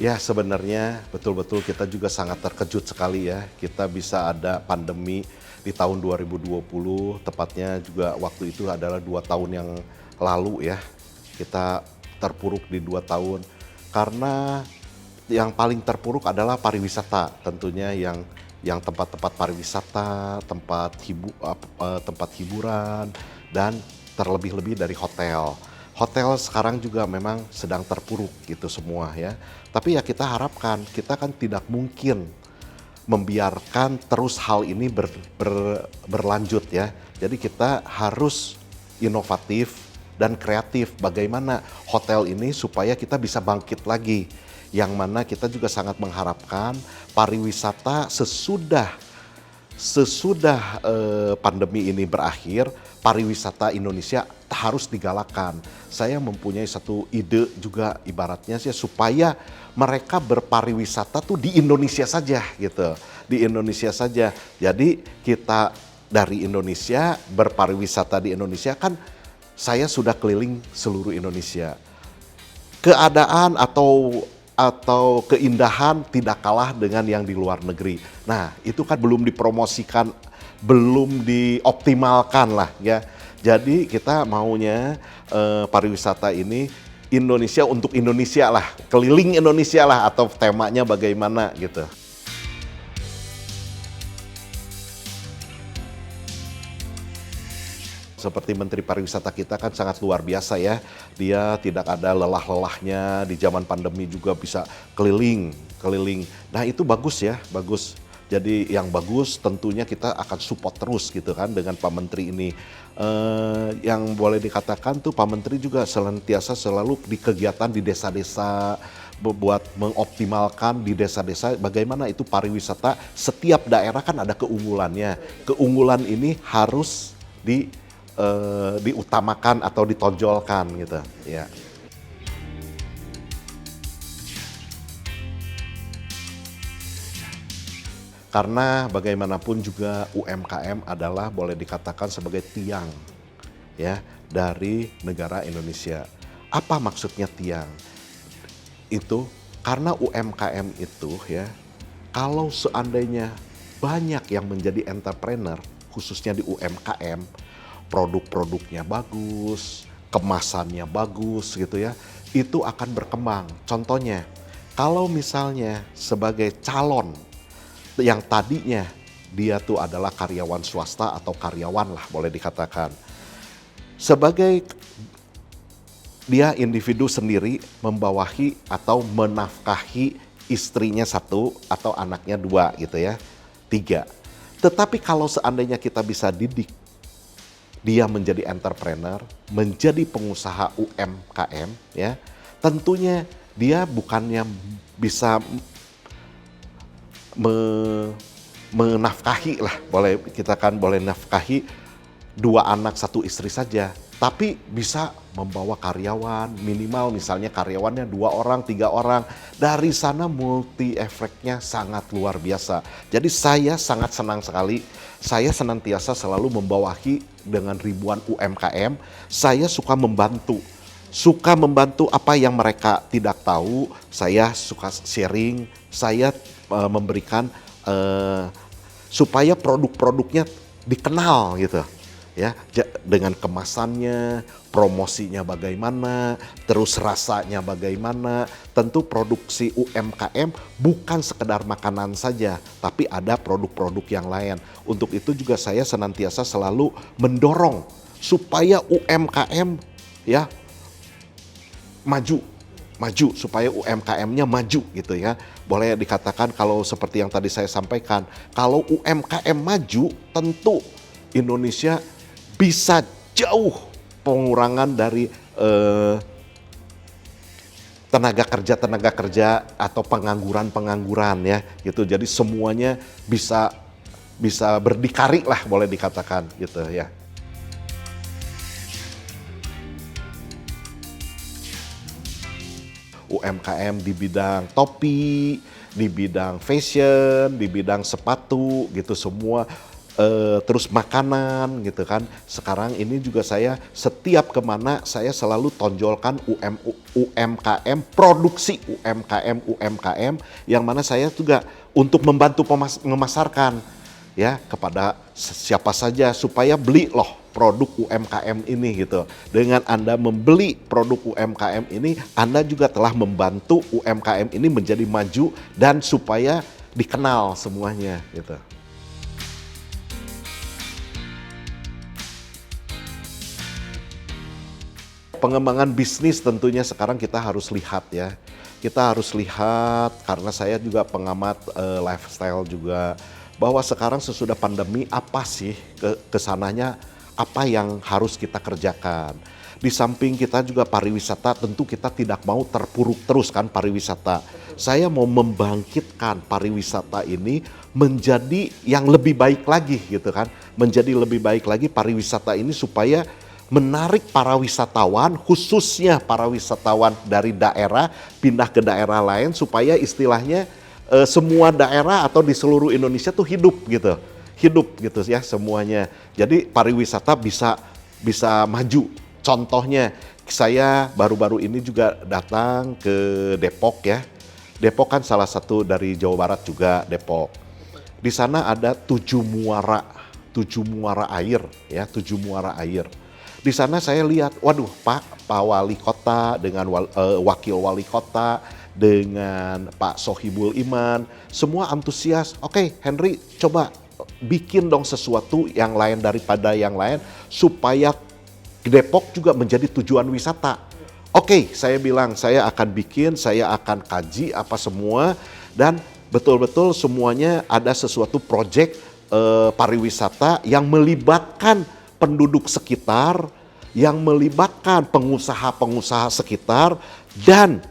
Ya, sebenarnya betul-betul kita juga sangat terkejut sekali ya. Kita bisa ada pandemi di tahun 2020, tepatnya juga waktu itu adalah 2 tahun yang lalu ya. Kita terpuruk di 2 tahun karena yang paling terpuruk adalah pariwisata tentunya yang tempat-tempat pariwisata, tempat hiburan dan terlebih-lebih dari hotel. Hotel sekarang juga memang sedang terpuruk gitu semua ya. Tapi ya kita harapkan, kita kan tidak mungkin membiarkan terus hal ini berlanjut ya. Jadi kita harus inovatif dan kreatif bagaimana hotel ini supaya kita bisa bangkit lagi. Yang mana kita juga sangat mengharapkan pariwisata sesudah pandemi ini berakhir, pariwisata Indonesia harus digalakkan. Saya mempunyai satu ide juga ibaratnya sih supaya mereka berpariwisata tuh di Indonesia saja gitu. Di Indonesia saja. Jadi kita dari Indonesia berpariwisata di Indonesia kan saya sudah keliling seluruh Indonesia. Keadaan atau keindahan tidak kalah dengan yang di luar negeri. Nah, itu kan belum dipromosikan, belum dioptimalkan lah ya. Jadi kita maunya pariwisata ini Indonesia untuk Indonesia lah, keliling Indonesia lah atau temanya bagaimana gitu. Seperti Menteri Pariwisata kita kan sangat luar biasa ya. Dia tidak ada lelah-lelahnya, di zaman pandemi juga bisa keliling. Nah itu bagus ya, bagus. Jadi yang bagus tentunya kita akan support terus gitu kan dengan Pak Menteri ini. Yang boleh dikatakan tuh Pak Menteri juga senantiasa selalu di kegiatan di desa-desa, buat mengoptimalkan di desa-desa bagaimana itu pariwisata. Setiap daerah kan ada keunggulannya. Keunggulan ini harus diutamakan atau ditonjolkan gitu ya. Karena bagaimanapun juga UMKM adalah boleh dikatakan sebagai tiang ya dari negara Indonesia. Apa maksudnya tiang? Itu karena UMKM itu ya, kalau seandainya banyak yang menjadi entrepreneur khususnya di UMKM, produk-produknya bagus, kemasannya bagus gitu ya, itu akan berkembang. Contohnya, kalau misalnya sebagai calon yang tadinya dia tuh adalah karyawan swasta atau karyawan lah boleh dikatakan. Sebagai dia individu sendiri membawahi atau menafkahi istrinya satu atau anaknya dua gitu ya, 3. Tetapi kalau seandainya kita bisa didik dia menjadi entrepreneur, menjadi pengusaha UMKM ya, tentunya dia bukannya bisa menafkahi lah, boleh nafkahi 2 anak 1 istri saja, tapi bisa membawa karyawan minimal misalnya karyawannya 2 orang, 3 orang. Dari sana multi efeknya sangat luar biasa. Jadi saya sangat senang sekali. Saya senantiasa selalu membawahi dengan ribuan UMKM. Saya suka membantu apa yang mereka tidak tahu. Saya suka sharing, saya memberikan supaya produk-produknya dikenal gitu ya, dengan kemasannya, promosinya bagaimana, terus rasanya bagaimana. Tentu produksi UMKM bukan sekedar makanan saja, tapi ada produk-produk yang lain. Untuk itu juga saya senantiasa selalu mendorong supaya UMKM ya maju supaya UMKM-nya maju gitu ya. Boleh dikatakan kalau seperti yang tadi saya sampaikan, kalau UMKM maju tentu Indonesia bisa jauh pengurangan dari tenaga kerja atau pengangguran ya gitu. Jadi semuanya bisa berdikari lah boleh dikatakan gitu ya. UMKM di bidang topi, di bidang fashion, di bidang sepatu gitu semua terus makanan gitu kan. Sekarang ini juga saya setiap kemana saya selalu tonjolkan UMKM, produksi UMKM yang mana saya juga untuk membantu memasarkan ya kepada siapa saja supaya beli loh produk UMKM ini gitu. Dengan Anda membeli produk UMKM ini, Anda juga telah membantu UMKM ini menjadi maju dan supaya dikenal semuanya gitu. Pengembangan bisnis tentunya sekarang kita harus lihat ya. Kita harus lihat karena saya juga pengamat lifestyle juga bahwa sekarang sesudah pandemi apa sih kesananya apa yang harus kita kerjakan. Di samping kita juga pariwisata tentu kita tidak mau terpuruk terus kan pariwisata. Saya mau membangkitkan pariwisata ini menjadi yang lebih baik lagi gitu kan. Menjadi lebih baik lagi pariwisata ini supaya menarik para wisatawan, khususnya para wisatawan dari daerah pindah ke daerah lain supaya istilahnya semua daerah atau di seluruh Indonesia tuh hidup gitu ya semuanya. Jadi pariwisata bisa maju. Contohnya saya baru-baru ini juga datang ke Depok ya. Depok kan salah satu dari Jawa Barat juga Depok. Di sana ada 7 muara air ya, 7 muara air. Di sana saya lihat, waduh Pak Wali Kota dengan Wakil Wali Kota, dengan Pak Sohibul Iman, semua antusias. Oke, Henry coba bikin dong sesuatu yang lain daripada yang lain, supaya Depok juga menjadi tujuan wisata. Oke, saya bilang saya akan bikin, saya akan kaji apa semua, dan betul-betul semuanya ada sesuatu proyek pariwisata yang melibatkan penduduk sekitar, yang melibatkan pengusaha-pengusaha sekitar dan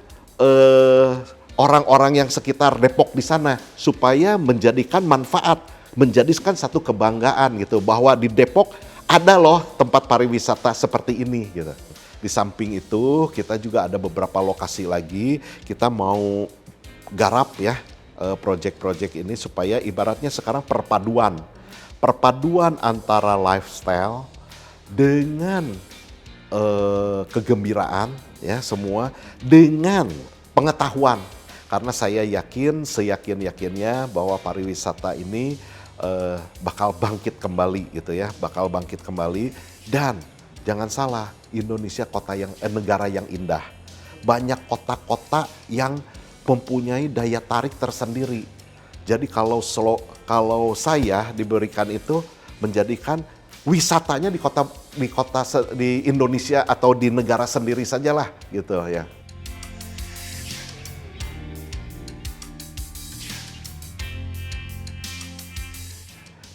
orang-orang yang sekitar Depok di sana supaya menjadikan manfaat, menjadikan satu kebanggaan gitu bahwa di Depok ada loh tempat pariwisata seperti ini gitu. Di samping itu kita juga ada beberapa lokasi lagi kita mau garap ya proyek-proyek ini supaya ibaratnya sekarang perpaduan antara lifestyle dengan kegembiraan ya semua dengan pengetahuan, karena saya yakin seyakin-yakinnya bahwa pariwisata ini bakal bangkit kembali gitu ya, bakal bangkit kembali. Dan jangan salah, Indonesia negara yang indah, banyak kota-kota yang mempunyai daya tarik tersendiri. Jadi kalau saya diberikan itu menjadikan wisatanya di Indonesia atau di negara sendiri sajalah gitu ya.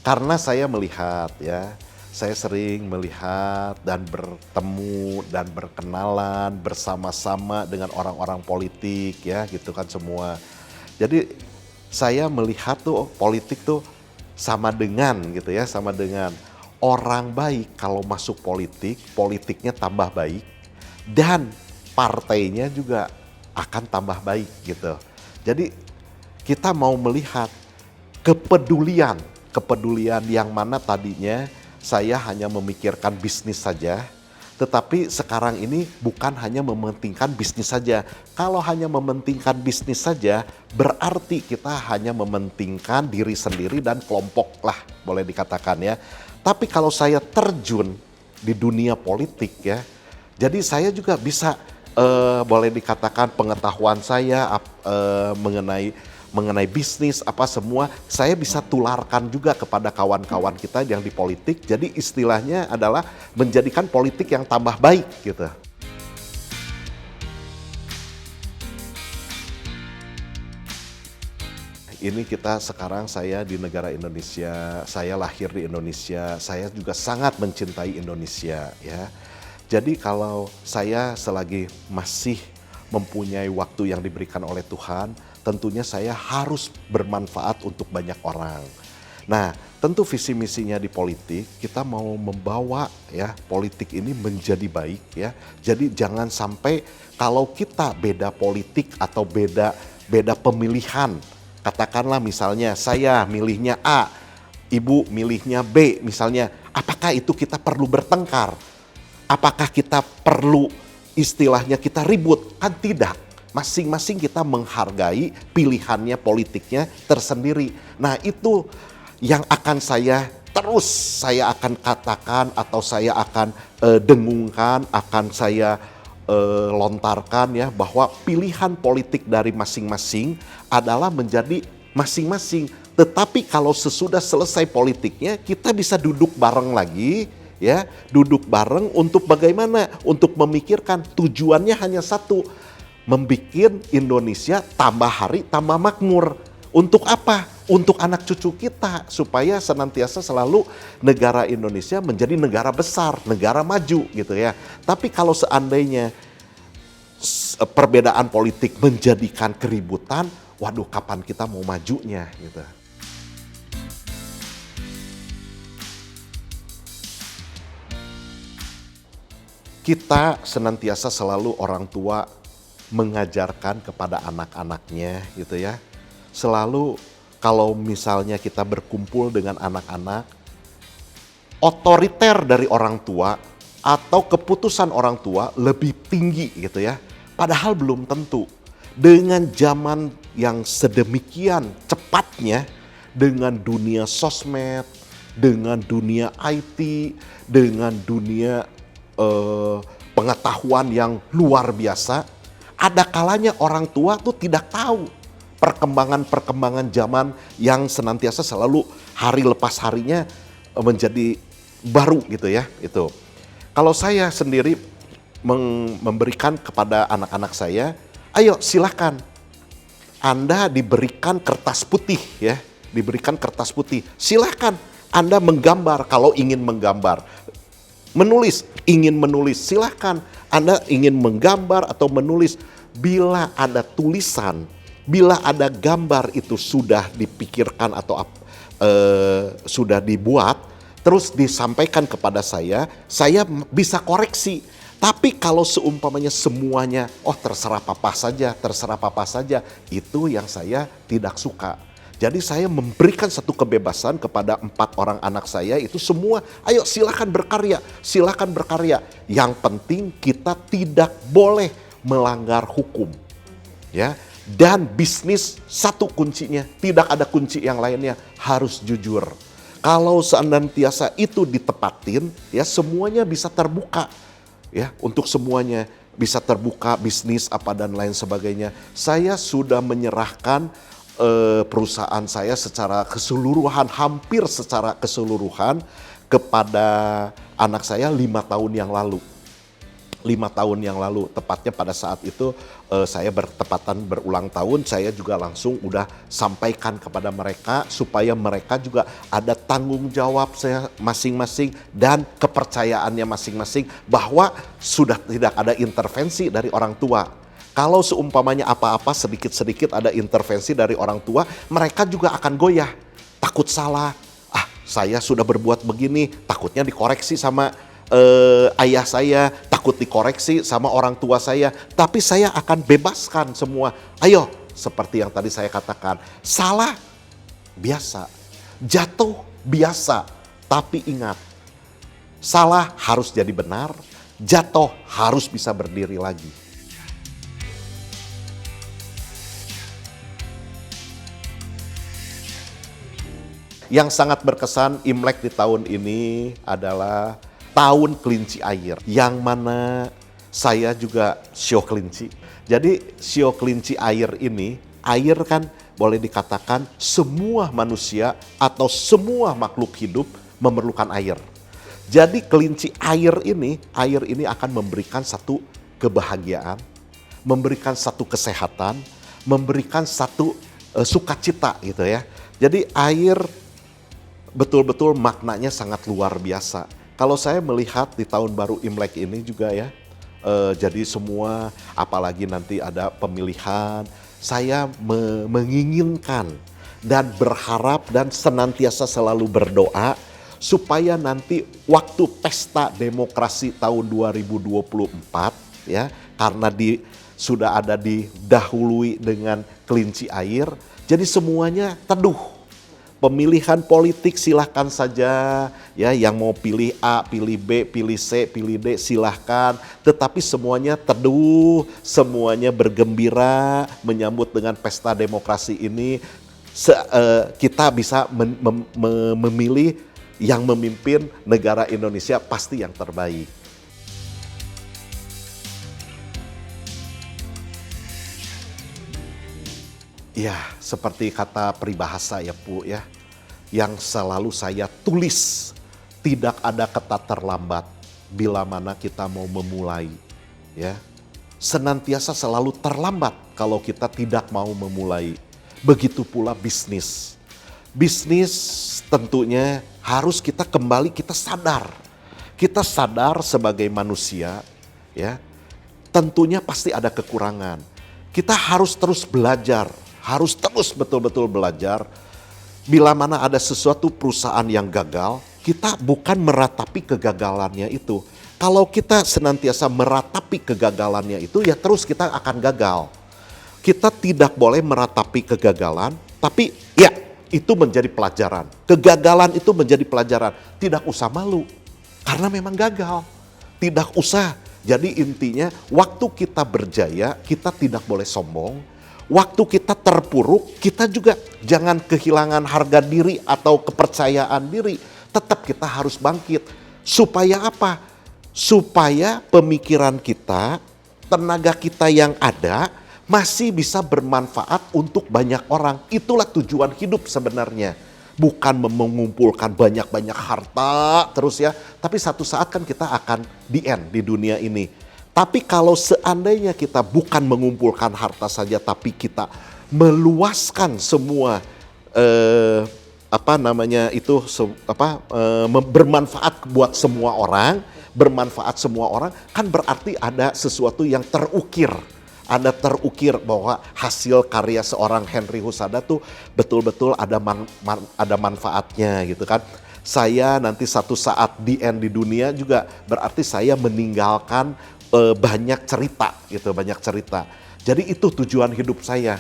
Karena saya melihat ya, saya sering melihat dan bertemu dan berkenalan bersama-sama dengan orang-orang politik ya gitu kan semua. Jadi saya melihat tuh politik tuh sama dengan gitu ya, sama dengan orang baik kalau masuk politik, politiknya tambah baik dan partainya juga akan tambah baik gitu. Jadi kita mau melihat kepedulian yang mana tadinya saya hanya memikirkan bisnis saja, tetapi sekarang ini bukan hanya mementingkan bisnis saja. Kalau hanya mementingkan bisnis saja, berarti kita hanya mementingkan diri sendiri dan kelompok lah, boleh dikatakan ya. Tapi kalau saya terjun di dunia politik ya, jadi saya juga bisa boleh dikatakan pengetahuan saya mengenai bisnis apa semua saya bisa tularkan juga kepada kawan-kawan kita yang di politik. Jadi istilahnya adalah menjadikan politik yang tambah baik gitu. Ini kita sekarang saya di negara Indonesia, saya lahir di Indonesia, saya juga sangat mencintai Indonesia ya. Jadi kalau saya selagi masih mempunyai waktu yang diberikan oleh Tuhan, tentunya saya harus bermanfaat untuk banyak orang. Nah, tentu visi misinya di politik, kita mau membawa ya politik ini menjadi baik ya. Jadi jangan sampai kalau kita beda politik atau beda pemilihan, katakanlah misalnya saya milihnya A, ibu milihnya B misalnya, apakah itu kita perlu bertengkar? Apakah kita perlu istilahnya kita ribut? Kan tidak. Masing-masing kita menghargai pilihannya politiknya tersendiri. Nah itu yang akan saya akan katakan atau saya akan dengungkan, akan saya lontarkan ya, bahwa pilihan politik dari masing-masing adalah menjadi masing-masing. Tetapi kalau sesudah selesai politiknya kita bisa duduk bareng lagi ya, duduk bareng untuk bagaimana? Untuk memikirkan tujuannya hanya satu, membikin Indonesia tambah hari tambah makmur. Untuk apa? Untuk anak cucu kita, supaya senantiasa selalu negara Indonesia menjadi negara besar, negara maju gitu ya. Tapi kalau seandainya perbedaan politik menjadikan keributan, waduh kapan kita mau majunya gitu. Kita senantiasa selalu orang tua mengajarkan kepada anak-anaknya gitu ya. Selalu kalau misalnya kita berkumpul dengan anak-anak, otoriter dari orang tua atau keputusan orang tua lebih tinggi gitu ya. Padahal belum tentu. Dengan zaman yang sedemikian cepatnya, dengan dunia sosmed, dengan dunia IT, dengan dunia pengetahuan yang luar biasa, ada kalanya orang tua tuh tidak tahu perkembangan-perkembangan zaman yang senantiasa selalu hari lepas harinya menjadi baru gitu ya. Itu. Kalau saya sendiri memberikan kepada anak-anak saya, ayo silahkan Anda diberikan kertas putih ya, diberikan kertas putih. Silahkan Anda menggambar kalau ingin menggambar. Menulis, ingin menulis, silahkan Anda ingin menggambar atau menulis. Bila ada tulisan, bila ada gambar itu sudah dipikirkan atau sudah dibuat, terus disampaikan kepada saya bisa koreksi. Tapi kalau seumpamanya semuanya, terserah papa saja, itu yang saya tidak suka. Jadi saya memberikan satu kebebasan kepada 4 orang anak saya itu semua, ayo silakan berkarya. Yang penting kita tidak boleh melanggar hukum. Ya. Dan bisnis satu kuncinya, tidak ada kunci yang lainnya, harus jujur. Kalau senantiasa itu ditepatin, ya semuanya bisa terbuka. Ya, untuk semuanya bisa terbuka, bisnis apa dan lain sebagainya. Saya sudah menyerahkan perusahaan saya secara keseluruhan, hampir secara keseluruhan kepada anak saya 5 tahun yang lalu. 5 tahun yang lalu, tepatnya pada saat itu saya bertepatan berulang tahun, saya juga langsung udah sampaikan kepada mereka supaya mereka juga ada tanggung jawab saya masing-masing dan kepercayaannya masing-masing bahwa sudah tidak ada intervensi dari orang tua. Kalau seumpamanya apa-apa sedikit-sedikit ada intervensi dari orang tua, mereka juga akan goyah. Takut salah, saya sudah berbuat begini, takutnya dikoreksi sama ayah saya, takut dikoreksi sama orang tua saya. Tapi saya akan bebaskan semua. Ayo, seperti yang tadi saya katakan, salah biasa, jatuh biasa. Tapi ingat, salah harus jadi benar, jatuh harus bisa berdiri lagi. Yang sangat berkesan Imlek di tahun ini adalah tahun kelinci air. Yang mana saya juga sio kelinci. Jadi sio kelinci air ini, air kan boleh dikatakan semua manusia atau semua makhluk hidup memerlukan air. Jadi kelinci air ini akan memberikan satu kebahagiaan, memberikan satu kesehatan, memberikan satu sukacita gitu ya. Jadi air betul-betul maknanya sangat luar biasa. Kalau saya melihat di tahun baru Imlek ini juga ya, jadi semua apalagi nanti ada pemilihan, saya menginginkan dan berharap dan senantiasa selalu berdoa supaya nanti waktu pesta demokrasi tahun 2024 ya, karena sudah ada didahului dengan kelinci air, jadi semuanya teduh, Pemilihan politik silahkan saja, ya yang mau pilih A, pilih B, pilih C, pilih D silahkan. Tetapi semuanya teduh, semuanya bergembira menyambut dengan pesta demokrasi ini. Kita bisa memilih yang memimpin negara Indonesia pasti yang terbaik. Ya, seperti kata peribahasa ya Bu ya, yang selalu saya tulis, tidak ada kata terlambat bila mana kita mau memulai. Ya, senantiasa selalu terlambat kalau kita tidak mau memulai. Begitu pula bisnis. Bisnis tentunya harus kita kembali kita sadar. Kita sadar sebagai manusia ya, tentunya pasti ada kekurangan. Kita harus terus belajar, harus terus betul-betul belajar. Bila mana ada sesuatu perusahaan yang gagal, kita bukan meratapi kegagalannya itu. Kalau kita senantiasa meratapi kegagalannya itu, ya terus kita akan gagal. Kita tidak boleh meratapi kegagalan, tapi ya itu menjadi pelajaran. Kegagalan itu menjadi pelajaran. Tidak usah malu, karena memang gagal. Tidak usah. Jadi intinya waktu kita berjaya, kita tidak boleh sombong. Waktu kita terpuruk, kita juga jangan kehilangan harga diri atau kepercayaan diri. Tetap kita harus bangkit. Supaya apa? Supaya pemikiran kita, tenaga kita yang ada, masih bisa bermanfaat untuk banyak orang. Itulah tujuan hidup sebenarnya. Bukan mengumpulkan banyak-banyak harta terus ya. Tapi satu saat kan kita akan di end di dunia ini. Tapi kalau seandainya kita bukan mengumpulkan harta saja, tapi kita meluaskan semua bermanfaat buat semua orang, bermanfaat semua orang, kan berarti ada sesuatu yang terukir. Ada terukir bahwa hasil karya seorang Henry Husada tuh betul-betul ada manfaatnya gitu kan. Saya nanti satu saat di end di dunia juga berarti saya meninggalkan banyak cerita gitu, banyak cerita. Jadi itu tujuan hidup saya.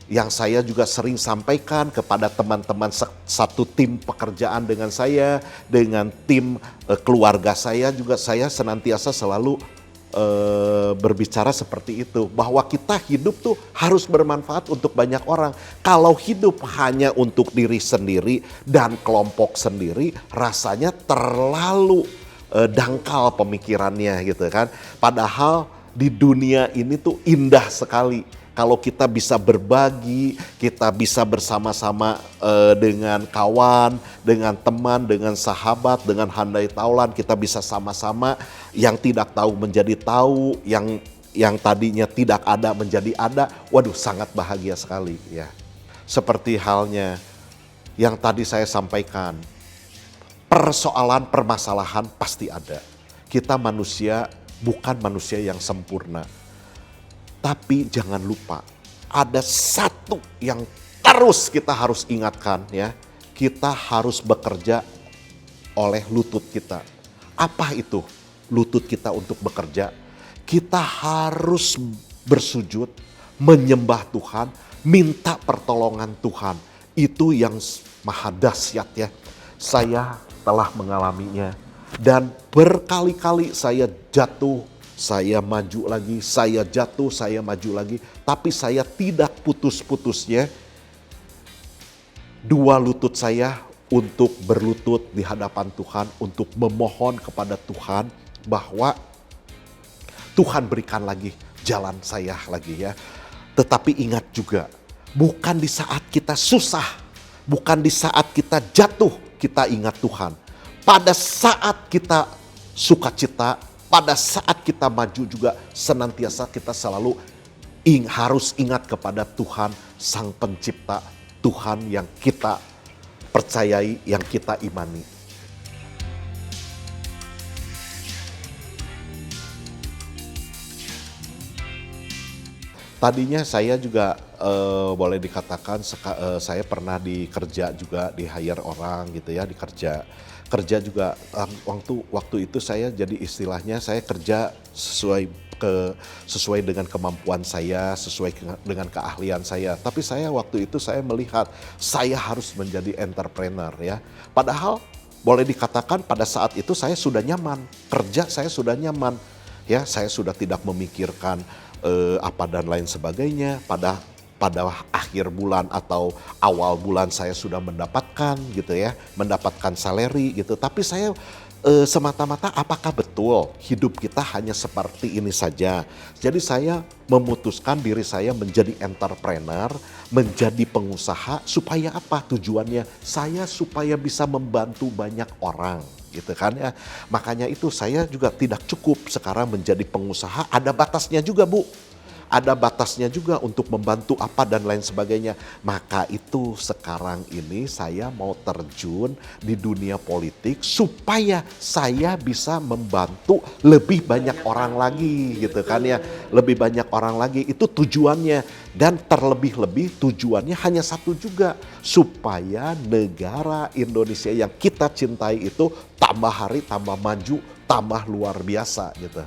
Yang saya juga sering sampaikan kepada teman-teman satu tim pekerjaan dengan saya, dengan tim keluarga saya juga saya senantiasa selalu berbicara seperti itu, bahwa kita hidup tuh harus bermanfaat untuk banyak orang. Kalau hidup hanya untuk diri sendiri dan kelompok sendiri, rasanya terlalu dangkal pemikirannya gitu kan. Padahal di dunia ini tuh indah sekali. Kalau kita bisa berbagi, kita bisa bersama-sama dengan kawan, dengan teman, dengan sahabat, dengan handai taulan, kita bisa sama-sama yang tidak tahu menjadi tahu, yang tadinya tidak ada menjadi ada. Waduh, sangat bahagia sekali ya. Seperti halnya yang tadi saya sampaikan, persoalan, permasalahan pasti ada. Kita manusia bukan manusia yang sempurna. Tapi jangan lupa, ada satu yang terus kita harus ingatkan ya. Kita harus bekerja oleh lutut kita. Apa itu lutut kita untuk bekerja? Kita harus bersujud, menyembah Tuhan, minta pertolongan Tuhan. Itu yang maha dahsyat ya. Saya telah mengalaminya. Dan berkali-kali saya jatuh, saya maju lagi, saya jatuh, saya maju lagi. Tapi saya tidak putus-putusnya dua lutut saya untuk berlutut di hadapan Tuhan, untuk memohon kepada Tuhan bahwa Tuhan berikan lagi jalan saya lagi ya. Tetapi ingat juga, bukan di saat kita susah, bukan di saat kita jatuh, kita ingat Tuhan. Pada saat kita sukacita, pada saat kita maju juga senantiasa kita selalu harus ingat kepada Tuhan Sang Pencipta, Tuhan yang kita percayai, yang kita imani. Tadinya saya juga boleh dikatakan saya pernah dikerja juga, di hire orang gitu ya, kerja juga waktu itu saya jadi istilahnya saya kerja sesuai sesuai dengan kemampuan saya, sesuai dengan keahlian saya. Tapi saya waktu itu saya melihat saya harus menjadi entrepreneur ya. Padahal boleh dikatakan pada saat itu saya sudah nyaman, kerja saya sudah nyaman. Ya, saya sudah tidak memikirkan apa dan lain sebagainya. Pada akhir bulan atau awal bulan saya sudah mendapatkan gitu ya, mendapatkan salary gitu. Tapi saya semata-mata apakah betul hidup kita hanya seperti ini saja. Jadi saya memutuskan diri saya menjadi entrepreneur, menjadi pengusaha supaya apa tujuannya? Saya supaya bisa membantu banyak orang gitu kan ya. Makanya itu saya juga tidak cukup sekarang menjadi pengusaha, ada batasnya juga Bu. Ada batasnya juga untuk membantu apa dan lain sebagainya. Maka itu sekarang ini saya mau terjun di dunia politik supaya saya bisa membantu lebih banyak orang lagi gitu kan ya. Lebih banyak orang lagi itu tujuannya. Dan terlebih-lebih tujuannya hanya satu juga. Supaya negara Indonesia yang kita cintai itu tambah hari tambah maju, tambah luar biasa gitu.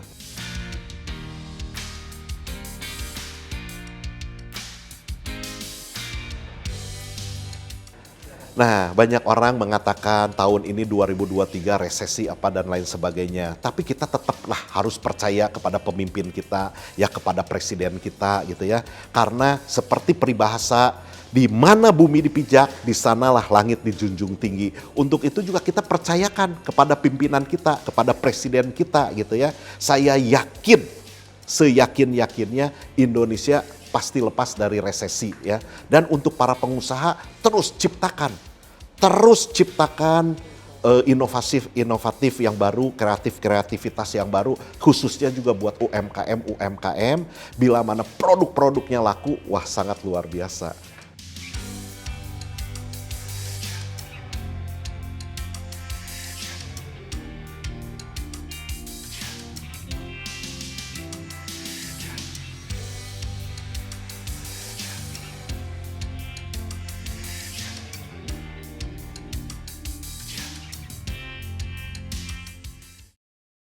Nah, banyak orang mengatakan tahun ini 2023 resesi apa dan lain sebagainya. Tapi kita tetaplah harus percaya kepada pemimpin kita, ya kepada presiden kita gitu ya. Karena seperti peribahasa, di mana bumi dipijak, di sanalah langit dijunjung tinggi. Untuk itu juga kita percayakan kepada pimpinan kita, kepada presiden kita gitu ya. Saya yakin, seyakin-yakinnya Indonesia pasti lepas dari resesi ya. Dan untuk para pengusaha terus ciptakan inovatif yang baru, kreativitas yang baru, khususnya juga buat UMKM. Bila mana produk-produknya laku, wah sangat luar biasa.